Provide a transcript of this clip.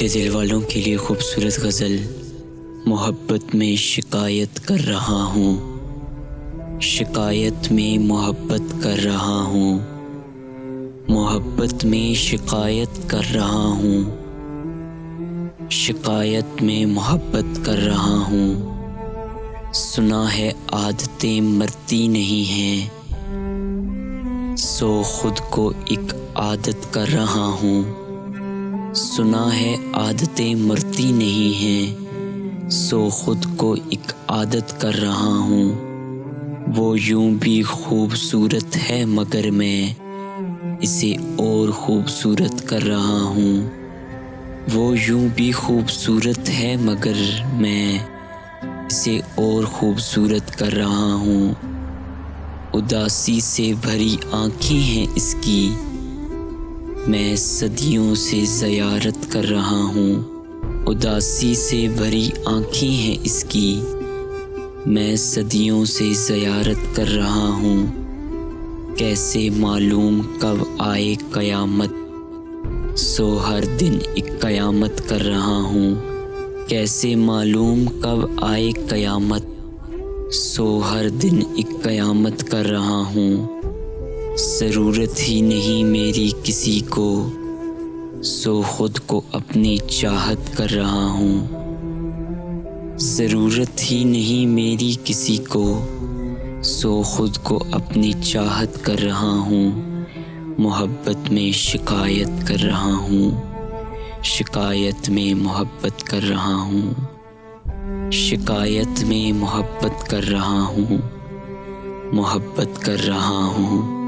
ٹوٹے دل والوں کے لیے خوبصورت غزل۔ محبت میں شکایت کر رہا ہوں، شکایت میں محبت کر رہا ہوں، محبت میں شکایت کر رہا ہوں، شکایت میں محبت کر رہا ہوں۔ سنا ہے عادتیں مرتی نہیں ہیں، سو خود کو ایک عادت کر رہا ہوں۔ سنا ہے عادتیں مرتی نہیں ہیں، سو خود کو ایک عادت کر رہا ہوں۔ وہ یوں بھی خوبصورت ہے مگر میں اسے اور خوبصورت کر رہا ہوں۔ وہ یوں بھی خوبصورت ہے مگر میں اسے اور خوبصورت کر رہا ہوں۔ اداسی سے بھری آنکھیں ہیں اس کی، میں صدیوں سے زیارت کر رہا ہوں۔ اداسی سے بھری آنکھیں ہیں اس کی، میں صدیوں سے زیارت کر رہا ہوں۔ کیسے معلوم کب آئے قیامت، سو ہر دن ایک قیامت کر رہا ہوں۔ کیسے معلوم کب آئے قیامت، سو ہر دن ایک قیامت کر رہا ہوں۔ ضرورت ہی نہیں میری کسی کو، سو خود کو اپنی چاہت کر رہا ہوں۔ ضرورت ہی نہیں میری کسی کو، سو خود کو اپنی چاہت کر رہا ہوں۔ محبت میں شکایت کر رہا ہوں، شکایت میں محبت کر رہا ہوں، شکایت میں محبت کر رہا ہوں، محبت کر رہا ہوں۔